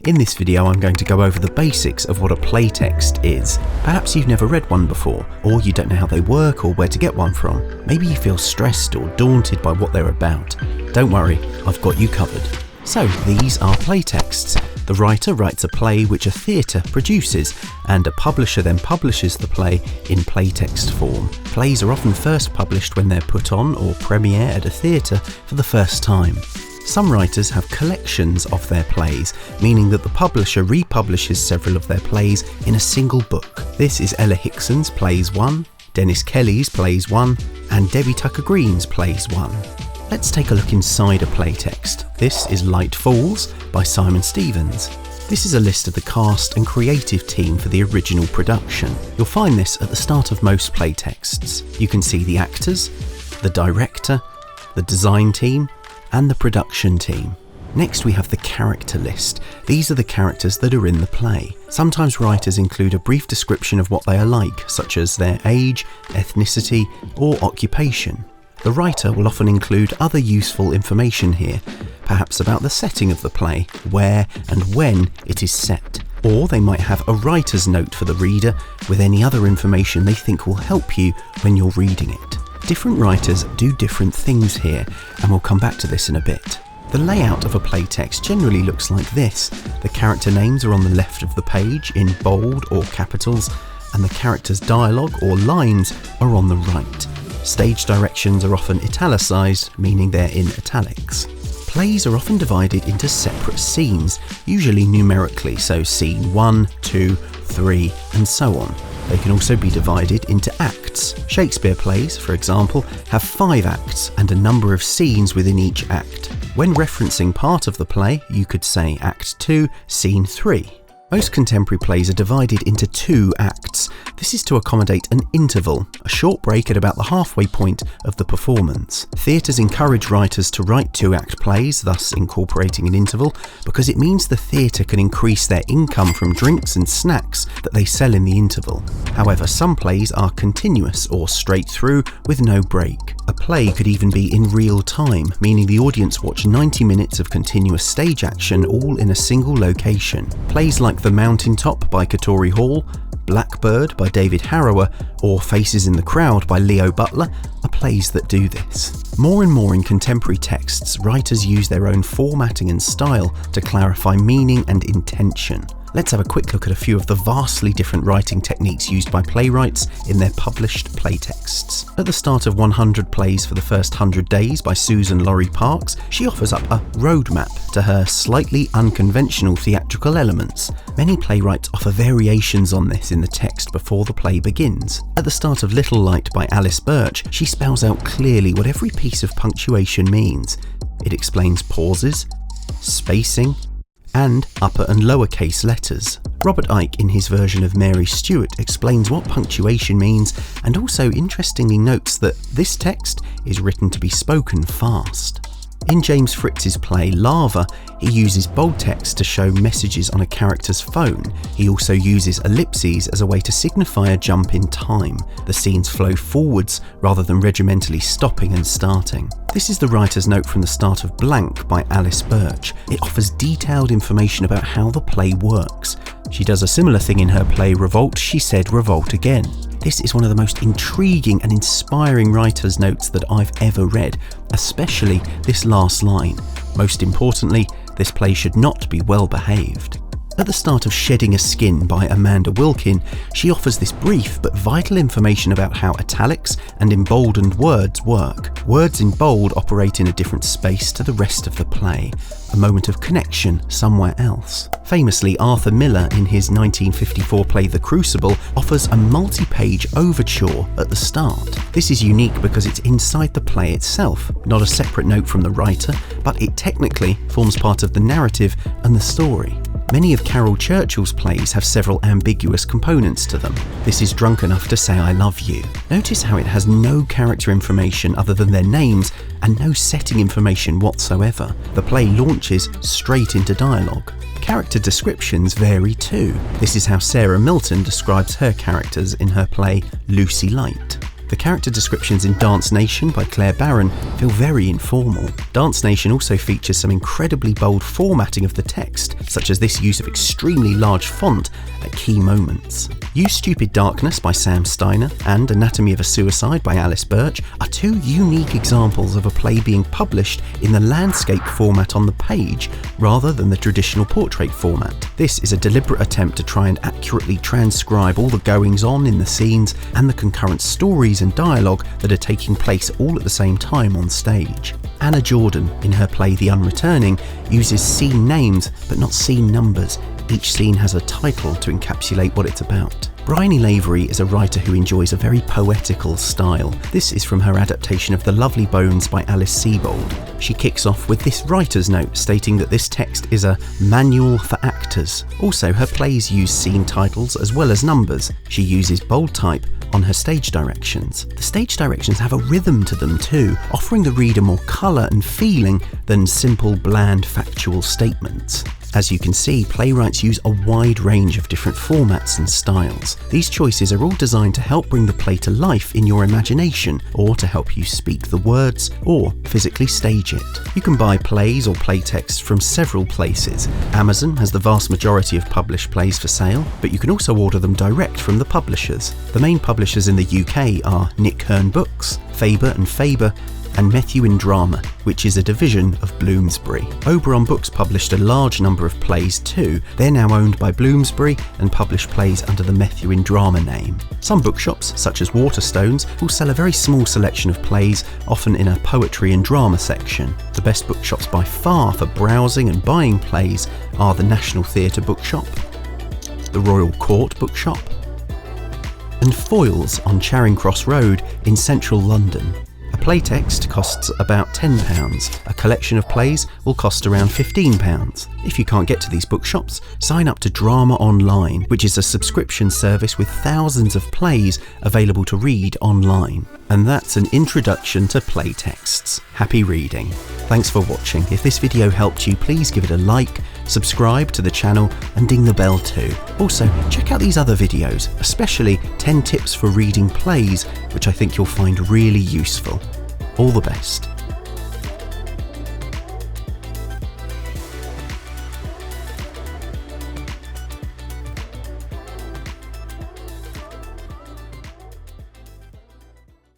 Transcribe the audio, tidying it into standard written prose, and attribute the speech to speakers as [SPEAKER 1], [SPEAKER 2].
[SPEAKER 1] In this video I'm going to go over the basics of what a playtext is. Perhaps you've never read one before, or you don't know how they work or where to get one from. Maybe you feel stressed or daunted by what they're about. Don't worry, I've got you covered. So these are playtexts. The writer writes a play which a theatre produces, and a publisher then publishes the play in playtext form. Plays are often first published when they're put on or premiere at a theatre for the first time. Some writers have collections of their plays, meaning that the publisher republishes several of their plays in a single book. This is Ella Hickson's Plays 1, Dennis Kelly's Plays 1, and Debbie Tucker Green's Plays 1. Let's take a look inside a playtext. This is Light Falls by Simon Stevens. This is a list of the cast and creative team for the original production. You'll find this at the start of most playtexts. You can see the actors, the director, the design team, and the production team. Next we have the character list. These are the characters that are in the play. Sometimes writers include a brief description of what they are like, such as their age, ethnicity, or occupation. The writer will often include other useful information here, perhaps about the setting of the play, where and when it is set. Or they might have a writer's note for the reader with any other information they think will help you when you're reading it. Different writers do different things here, and we'll come back to this in a bit. The layout of a playtext generally looks like this. The character names are on the left of the page in bold or capitals, and the character's dialogue or lines are on the right. Stage directions are often italicized, meaning they're in italics. Plays are often divided into separate scenes, usually numerically, so scene 1, 2, 3, and so on. They can also be divided into acts. Shakespeare plays, for example, have 5 acts and a number of scenes within each act. When referencing part of the play, you could say Act 2, Scene 3. Most contemporary plays are divided into 2 acts. This is to accommodate an interval, a short break at about the halfway point of the performance. Theatres encourage writers to write 2-act plays, thus incorporating an interval, because it means the theatre can increase their income from drinks and snacks that they sell in the interval. However, some plays are continuous or straight through with no break. A play could even be in real time, meaning the audience watch 90 minutes of continuous stage action all in a single location. Plays like The Mountaintop by Katori Hall, Blackbird by David Harrower, or Faces in the Crowd by Leo Butler are plays that do this. More and more in contemporary texts, writers use their own formatting and style to clarify meaning and intention. Let's have a quick look at a few of the vastly different writing techniques used by playwrights in their published playtexts. At the start of 100 Plays for the First 100 Days by Susan Laurie Parks, she offers up a roadmap to her slightly unconventional theatrical elements. Many playwrights offer variations on this in the text before the play begins. At the start of Little Light by Alice Birch, she spells out clearly what every piece of punctuation means. It explains pauses, spacing, and upper and lowercase letters. Robert Icke, in his version of Mary Stuart, explains what punctuation means and also interestingly notes that this text is written to be spoken fast. In James Fritz's play Lava, he uses bold text to show messages on a character's phone. He also uses ellipses as a way to signify a jump in time. The scenes flow forwards rather than regimentally stopping and starting. This is the writer's note from the start of Blank by Alice Birch. It offers detailed information about how the play works. She does a similar thing in her play Revolt. She said revolt again. This is one of the most intriguing and inspiring writer's notes that I've ever read, especially this last line. Most importantly, this play should not be well behaved. At the start of Shedding a Skin by Amanda Wilkin, she offers this brief but vital information about how italics and emboldened words work. Words in bold operate in a different space to the rest of the play, a moment of connection somewhere else. Famously, Arthur Miller, in his 1954 play The Crucible, offers a multi-page overture at the start. This is unique because it's inside the play itself, not a separate note from the writer, but it technically forms part of the narrative and the story. Many of Carol Churchill's plays have several ambiguous components to them. This is Drunk Enough to Say I Love You. Notice how it has no character information other than their names and no setting information whatsoever. The play launches straight into dialogue. Character descriptions vary too. This is how Sarah Milton describes her characters in her play Lucy Light. The character descriptions in Dance Nation by Claire Barron feel very informal. Dance Nation also features some incredibly bold formatting of the text, such as this use of extremely large font at key moments. You Stupid Darkness by Sam Steiner and Anatomy of a Suicide by Alice Birch are two unique examples of a play being published in the landscape format on the page rather than the traditional portrait format. This is a deliberate attempt to try and accurately transcribe all the goings-on in the scenes and the concurrent stories and dialogue that are taking place all at the same time on stage. Anna Jordan, in her play The Unreturning, uses scene names but not scene numbers. Each scene has a title to encapsulate what it's about. Bryony Lavery is a writer who enjoys a very poetical style. This is from her adaptation of The Lovely Bones by Alice Sebold. She kicks off with this writer's note stating that this text is a manual for actors. Also, her plays use scene titles as well as numbers. She uses bold type on her stage directions. The stage directions have a rhythm to them too, offering the reader more colour and feeling than simple, bland, factual statements. As you can see, playwrights use a wide range of different formats and styles. These choices are all designed to help bring the play to life in your imagination, or to help you speak the words, or physically stage it. You can buy plays or playtext from several places. Amazon has the vast majority of published plays for sale, but you can also order them direct from the publishers. The main publishers in the UK are Nick Hearn Books, Faber and Faber, and Methuen Drama, which is a division of Bloomsbury. Oberon Books published a large number of plays too. They're now owned by Bloomsbury and publish plays under the Methuen Drama name. Some bookshops, such as Waterstones, will sell a very small selection of plays, often in a poetry and drama section. The best bookshops by far for browsing and buying plays are the National Theatre Bookshop, the Royal Court Bookshop, and Foyles on Charing Cross Road in central London. A playtext costs about £10. A collection of plays will cost around £15. If you can't get to these bookshops, sign up to Drama Online, which is a subscription service with thousands of plays available to read online. And that's an introduction to playtexts. Happy reading. Thanks for watching. If this video helped you, please give it a like, subscribe to the channel and ding the bell too. Also, check out these other videos, especially 10 tips for reading plays, which I think you'll find really useful. All the best.